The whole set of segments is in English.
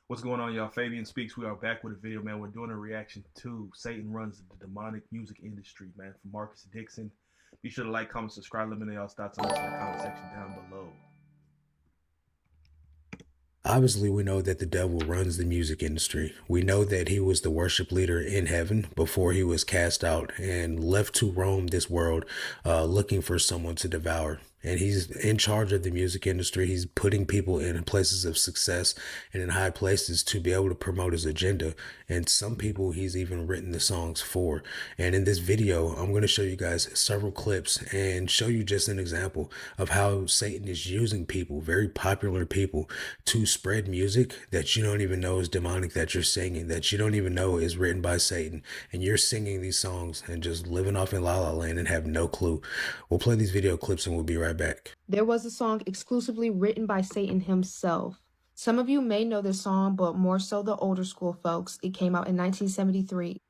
What's going on, y'all? Fabian Speaks. We are back with a video, man. We're doing a reaction to Satan Runs the Demonic Music Industry, man, from Marcus Dixon. Be sure to like, comment, subscribe. Let me know y'all's thoughts on this in the comment section down below. Obviously, we know that the devil runs the music industry. We know that he was the worship leader in heaven before he was cast out and left to roam this world looking for someone to devour. And he's in charge of the music industry. He's putting people in places of success and in high places to be able to promote his agenda. And some people he's even written the songs for. And in this video, I'm going to show you guys several clips and show you just an example of how Satan is using people, very popular people, to spread music that you don't even know is demonic, that you're singing, that you don't even know is written by Satan. And you're singing these songs and just living off in La La Land and have no clue. We'll play these video clips and we'll be right back. There was a song exclusively written by Satan himself. Some of you may know this song, but more so the older school folks. It came out in 1973,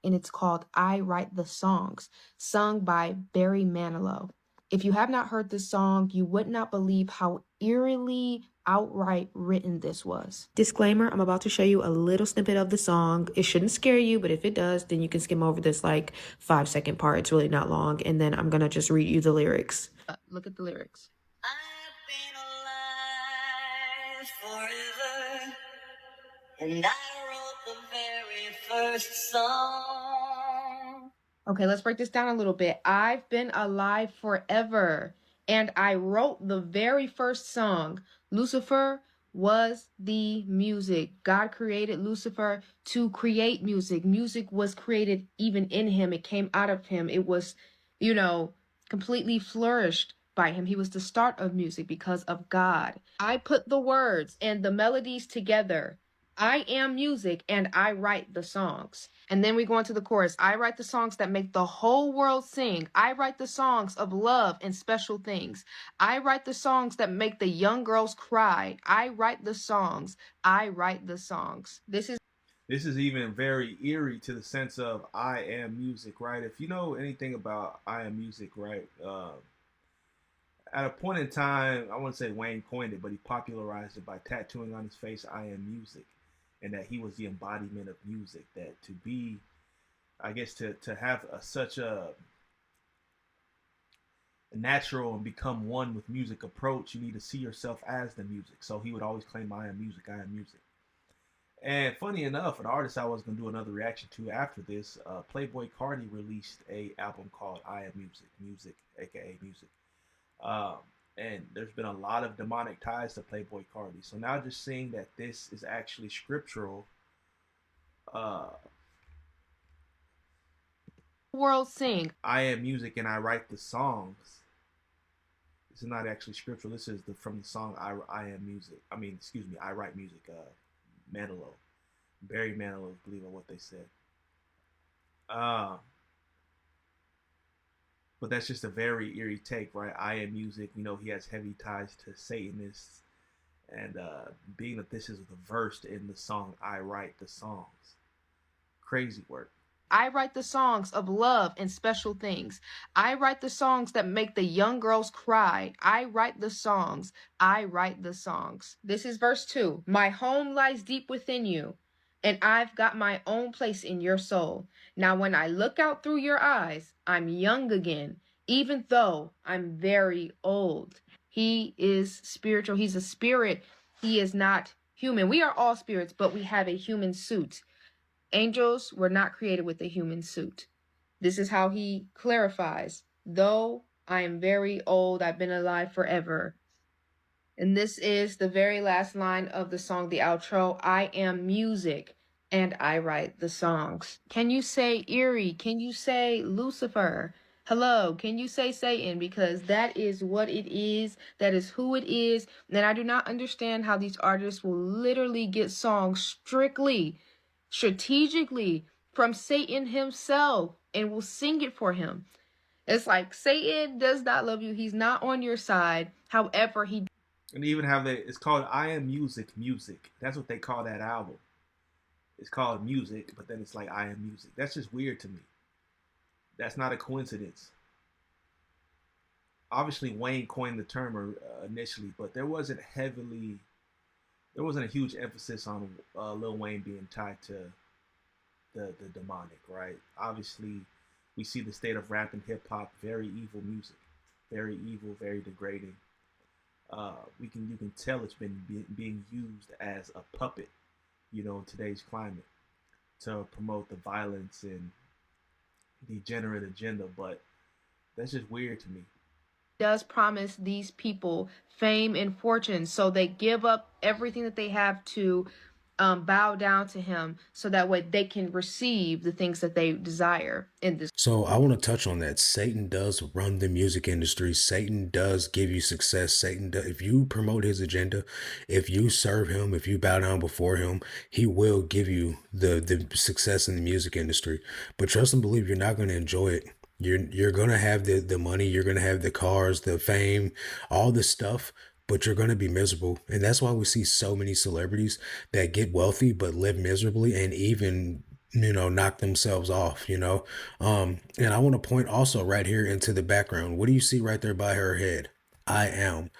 and it's called I Write the Songs, sung by Barry Manilow. If you have not heard this song, you would not believe how eerily outright written this was. Disclaimer, I'm about to show you a little snippet of the song. It shouldn't scare you, but if it does, then you can skim over this like 5-second part. It's really not long. And then I'm going to just read you the lyrics. Look at the lyrics. I've been alive forever, and I wrote the very first song. Okay, let's break this down a little bit. I've been alive forever, and I wrote the very first song. Lucifer was the music. God created Lucifer to create music. Music was created even in him. It came out of him. It was, completely flourished by him. He was the start of music because of God. I put the words and the melodies together. I am music and I write the songs. And then we go into the chorus. I write the songs that make the whole world sing. I write the songs of love and special things. I write the songs that make the young girls cry. I write the songs. I write the songs. This is even very eerie to the sense of I am music, right? If you know anything about I am music, right? At a point in time, I wouldn't say Wayne coined it, but he popularized it by tattooing on his face I am music, and that he was the embodiment of music. That to be, I guess, to have such a natural and become one with music approach, you need to see yourself as the music. So he would always claim, I am music, I am music. And funny enough, an artist I was going to do another reaction to after this, Playboy Cardi released a album called I Am Music, Music, aka Music. Um, and there's been a lot of demonic ties to Playboy Cardi. So now just seeing that this is actually scriptural, uh, World sing. I am music and I write the songs. This is not actually scriptural. This is from the song I am music. I mean, excuse me, I write music. Manilow, Barry Manilow, I believe, on what they said. Uh, but that's just a very eerie take, right? I am music. You know, he has heavy ties to Satanists, and being that this is the verse in the song I write the songs, crazy work. I write the songs of love and special things. I write the songs that make the young girls cry. I write the songs. I write the songs. This is verse 2. My home lies deep within you, and I've got my own place in your soul. Now, when I look out through your eyes, I'm young again, even though I'm very old. He is spiritual. He's a spirit. He is not human. We are all spirits, but we have a human suit. Angels were not created with a human suit. This is how he clarifies. Though I am very old, I've been alive forever. And this is the very last line of the song, the outro. I am music and I write the songs. Can you say eerie? Can you say Lucifer? Hello, can you say Satan? Because that is what it is. That is who it is. And I do not understand how these artists will literally get songs strategically from Satan himself and will sing it for him. It's like Satan does not love you. He's not on your side. However, he And even have it's called I Am Music, Music. That's what they call that album. It's called Music, but then it's like I Am Music. That's just weird to me. That's not a coincidence. Obviously, Wayne coined the term initially, but there wasn't heavily there wasn't a huge emphasis on Lil Wayne being tied to the demonic, right? Obviously, we see the state of rap and hip hop, very evil music, very evil, very degrading. We can You can tell it's being used as a puppet, in today's climate to promote the violence and degenerate agenda. But that's just weird to me. Does promise these people fame and fortune, so they give up everything that they have to bow down to him, so that way they can receive the things that they desire in this. So I want to touch on that. Satan does run the music industry. Satan does give you success. If you promote his agenda, if you serve him, if you bow down before him, he will give you the success in the music industry. But trust and believe, you're not going to enjoy it. You're gonna have the money, you're gonna have the cars, the fame, all this stuff, but you're gonna be miserable. And that's why we see so many celebrities that get wealthy but live miserably and even knock themselves off. And I want to point also right here into the background. What do you see right there by her head? I am.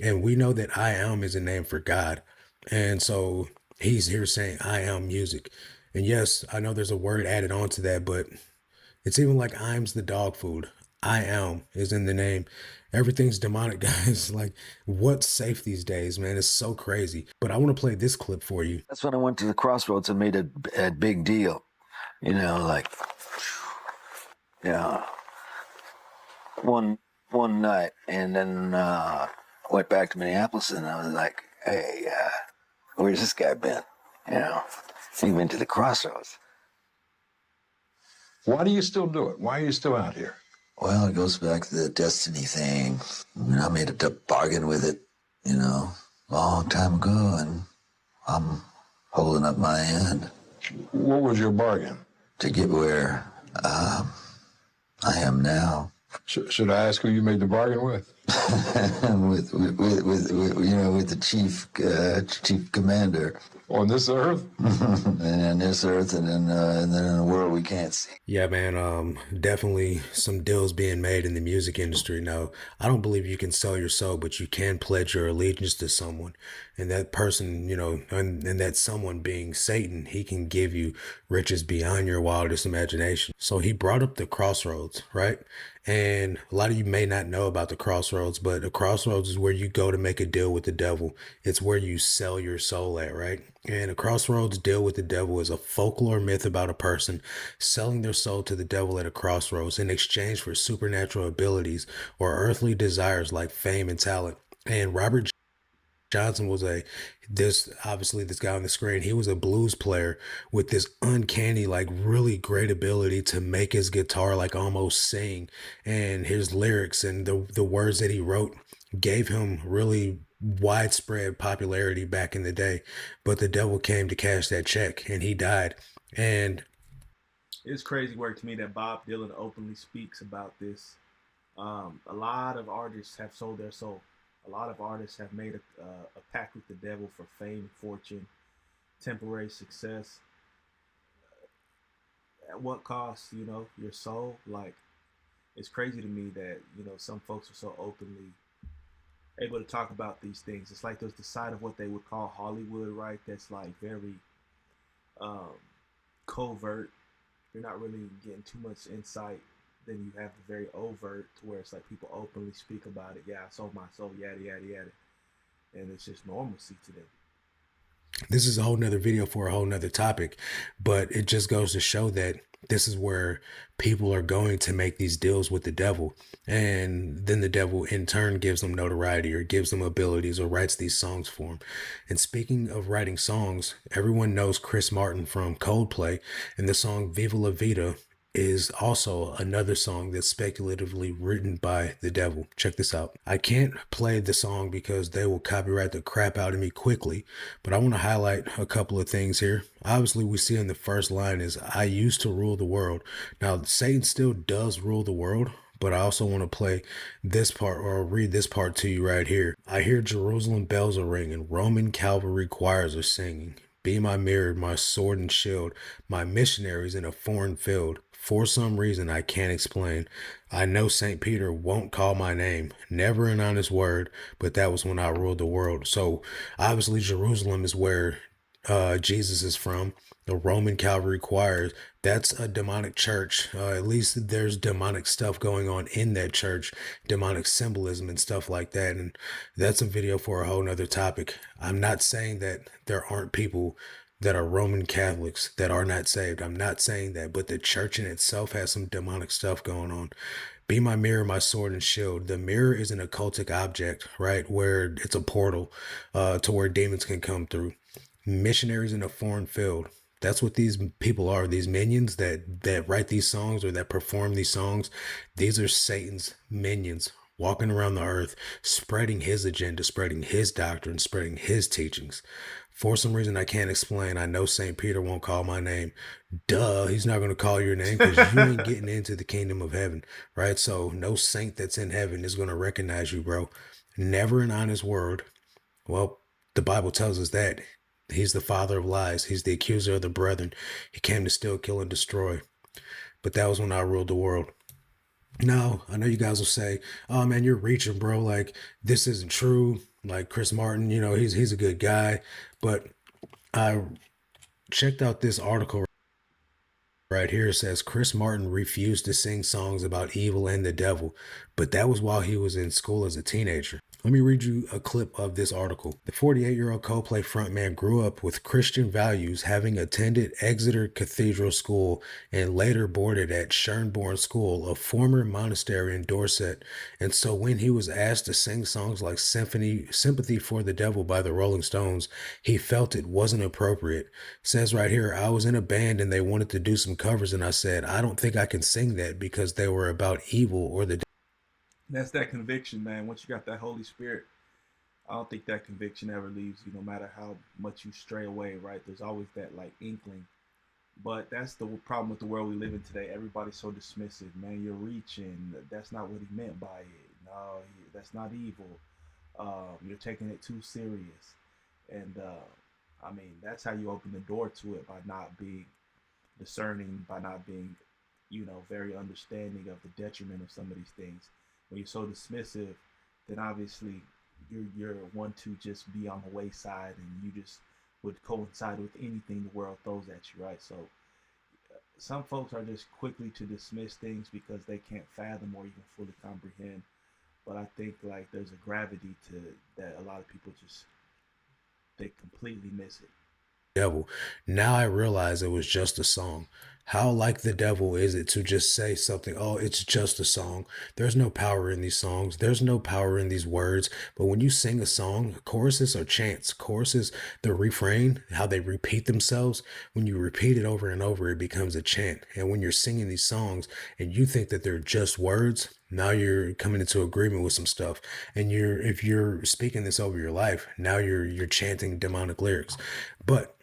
And we know that I am is a name for God. And so he's here saying I am music. And yes, I know there's a word added on to that, but it's even like Im's the dog food. I am is in the name. Everything's demonic, guys. Like, what's safe these days, man? It's so crazy. But I want to play this clip for you. That's when I went to the crossroads and made a big deal. Like, one night, and then went back to Minneapolis, and I was like, hey, where's this guy been? He went to the crossroads. Why do you still do it? Why are you still out here? Well, it goes back to the destiny thing. I made a bargain with it, long time ago, and I'm holding up my end. What was your bargain? To get where I am now. Should I ask who you made the bargain with? with the chief commander. On this earth? And on this earth, and then in a world we can't see. Yeah, man, definitely some deals being made in the music industry. Now, I don't believe you can sell your soul, but you can pledge your allegiance to someone. And that person, and that someone being Satan, he can give you riches beyond your wildest imagination. So he brought up the crossroads, right? And a lot of you may not know about the crossroads, but the crossroads is where you go to make a deal with the devil. It's where you sell your soul at, right? And a crossroads deal with the devil is a folklore myth about a person selling their soul to the devil at a crossroads in exchange for supernatural abilities or earthly desires like fame and talent. And Robert Johnson was this guy on the screen, he was a blues player with this uncanny, like really great ability to make his guitar like almost sing. And his lyrics and the words that he wrote gave him really widespread popularity back in the day. But the devil came to cash that check and he died. And it's crazy work to me that Bob Dylan openly speaks about this. A lot of artists have sold their soul. A lot of artists have made a pact with the devil for fame, fortune, temporary success. At what cost, your soul? Like, it's crazy to me that, some folks are so openly able to talk about these things. It's like there's the side of what they would call Hollywood, right? That's like very covert. You're not really getting too much insight. Then you have the very overt, to where it's like people openly speak about it. Yeah, I sold my soul, yada, yada, yada. And it's just normalcy to them. This is a whole nother video for a whole nother topic, but it just goes to show that this is where people are going to make these deals with the devil. And then the devil in turn gives them notoriety or gives them abilities or writes these songs for them. And speaking of writing songs, everyone knows Chris Martin from Coldplay, and the song Viva La Vida is also another song that's speculatively written by the devil. Check this out. I can't play the song because they will copyright the crap out of me quickly, but I want to highlight a couple of things here. Obviously, we see in the first line is, I used to rule the world. Now, Satan still does rule the world, but I also want to play this part, or read this part to you right here. I hear Jerusalem bells are ringing, Roman cavalry choirs are singing. Be my mirror, my sword and shield, my missionaries in a foreign field. For some reason I can't explain. I know St. Peter won't call my name, never an honest word, but that was when I ruled the world. So obviously Jerusalem is where Jesus is from. The Roman Calvary choirs, that's a demonic church. At least there's demonic stuff going on in that church, demonic symbolism and stuff like that. And that's a video for a whole nother topic. I'm not saying that there aren't people that are Roman Catholics that are not saved. I'm not saying that, but the church in itself has some demonic stuff going on. Be my mirror, my sword and shield. The mirror is an occultic object, right? Where it's a portal to where demons can come through. Missionaries in a foreign field. That's what these people are. These minions that write these songs or that perform these songs. These are Satan's minions walking around the earth, spreading his agenda, spreading his doctrine, spreading his teachings. For some reason I can't explain, I know St. Peter won't call my name. Duh, he's not going to call your name because you ain't getting into the kingdom of heaven, right? So no saint that's in heaven is going to recognize you, bro. Never an honest word. Well, the Bible tells us that. He's the father of lies. He's the accuser of the brethren. He came to steal, kill, and destroy. But that was when I ruled the world. Now, I know you guys will say, oh man, you're reaching, bro. Like, this isn't true. Like Chris Martin, you know, he's a good guy. But I checked out this article right here. It says Chris Martin refused to sing songs about evil and the devil, but that was while he was in school as a teenager. Let me read you a clip of this article. The 48-year-old Coldplay frontman grew up with Christian values, having attended Exeter Cathedral School and later boarded at Sherborne School, a former monastery in Dorset. And so when he was asked to sing songs like Sympathy for the Devil by the Rolling Stones, he felt it wasn't appropriate. It says right here, I was in a band and they wanted to do some covers and I said, I don't think I can sing that because they were about evil or the That's that conviction, man. Once you got that Holy Spirit, I don't think that conviction ever leaves you, no matter how much you stray away, right? There's always that like inkling. But that's the problem with the world we live in today. Everybody's so dismissive, man. You're reaching. That's not what he meant by it. No, that's not evil. You're taking it too serious. And I mean, that's how you open the door to it, by not being discerning, by not being, very understanding of the detriment of some of these things. When you're so dismissive, then obviously you're one to just be on the wayside, and you just would coincide with anything the world throws at you, right? So some folks are just quickly to dismiss things because they can't fathom or even fully comprehend. But I think like there's a gravity to that a lot of people just they completely miss it. devil. Now I realize it was just a song. How like the devil is it to just say something, oh, it's just a song. There's no power in these songs. There's no power in these words. But when you sing a song, choruses are chants. Choruses, the refrain, how they repeat themselves, when you repeat it over and over, it becomes a chant. And when you're singing these songs and you think that they're just words, now you're coming into agreement with some stuff. And if you're speaking this over your life, now you're chanting demonic lyrics. But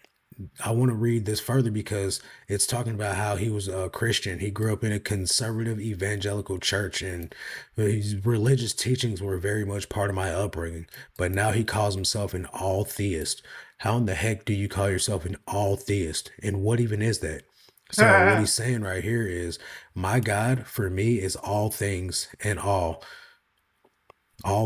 I want to read this further because it's talking about how he was a Christian. He grew up in a conservative evangelical church, and his religious teachings were very much part of my upbringing. But now he calls himself an all theist. How in the heck do you call yourself an all theist? And what even is that? So what he's saying right here is, my God for me is all things and all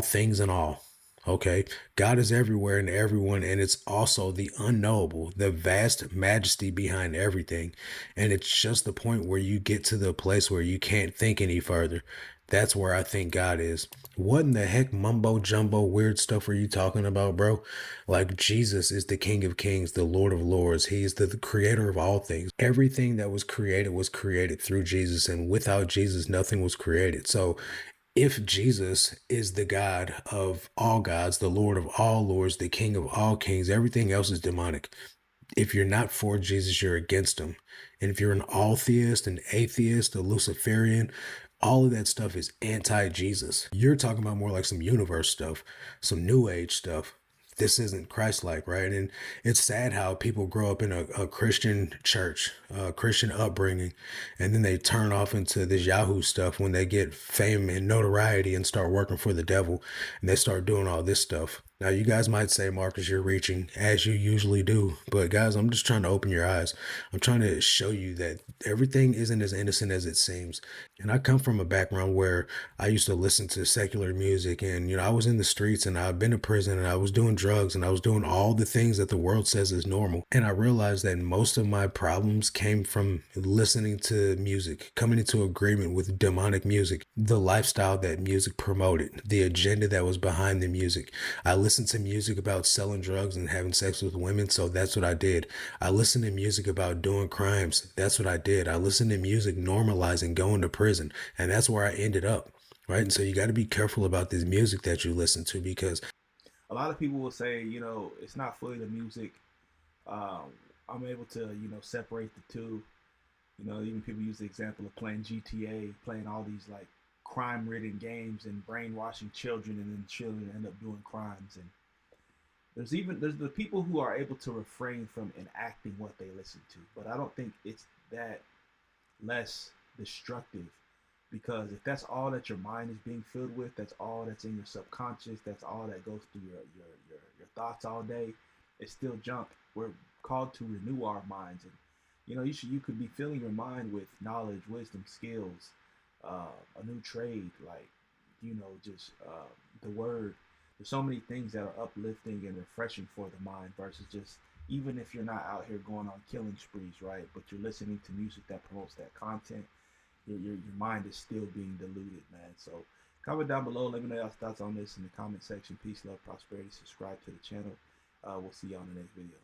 things and all. Okay. God is everywhere and everyone, and it's also the unknowable, the vast majesty behind everything. And it's just the point where you get to the place where you can't think any further. That's where I think God is. What in the heck mumbo jumbo weird stuff are you talking about, bro? Like, Jesus is the King of Kings, the Lord of Lords. He's the creator of all things. Everything that was created through Jesus, and without Jesus, nothing was created. So if Jesus is the God of all gods, the Lord of all lords, the King of all kings, everything else is demonic. If you're not for Jesus, you're against him. And if you're an all theist, an atheist, a Luciferian, all of that stuff is anti-Jesus. You're talking about more like some universe stuff, some new age stuff. This isn't Christ-like, right? And it's sad how people grow up in a Christian church, a Christian upbringing, and then they turn off into this Yahoo stuff when they get fame and notoriety and start working for the devil, and they start doing all this stuff. Now, you guys might say, Marcus, you're reaching as you usually do. But, guys, I'm just trying to open your eyes. I'm trying to show you that everything isn't as innocent as it seems. And I come from a background where I used to listen to secular music, and, I was in the streets, and I've been to prison, and I was doing drugs, and I was doing all the things that the world says is normal. And I realized that most of my problems came from listening to music, coming into agreement with demonic music, the lifestyle that music promoted, the agenda that was behind the music. I listened to music about selling drugs and having sex with women, so that's what I did. I listened to music about doing crimes. That's what I did. I listened to music normalizing going to prison, and that's where I ended up. Right. And so you got to be careful about this music that you listen to, because A lot of people will say, it's not fully the music. Um, I'm able to, separate the two. Even people use the example of playing GTA, playing all these like crime-ridden games and brainwashing children, and then children end up doing crimes. And there's the people who are able to refrain from enacting what they listen to, but I don't think it's that less destructive, because if that's all that your mind is being filled with, that's all that's in your subconscious, that's all that goes through your thoughts all day, it's still junk. We're called to renew our minds, and you could be filling your mind with knowledge, wisdom, skills, a new trade, like just the word. There's so many things that are uplifting and refreshing for the mind versus just, even if you're not out here going on killing sprees, right? But you're listening to music that promotes that content, your mind is still being diluted, man. So comment down below. Let me know your thoughts on this in the comment section. Peace, love, prosperity. Subscribe to the channel. We'll see you on the next video.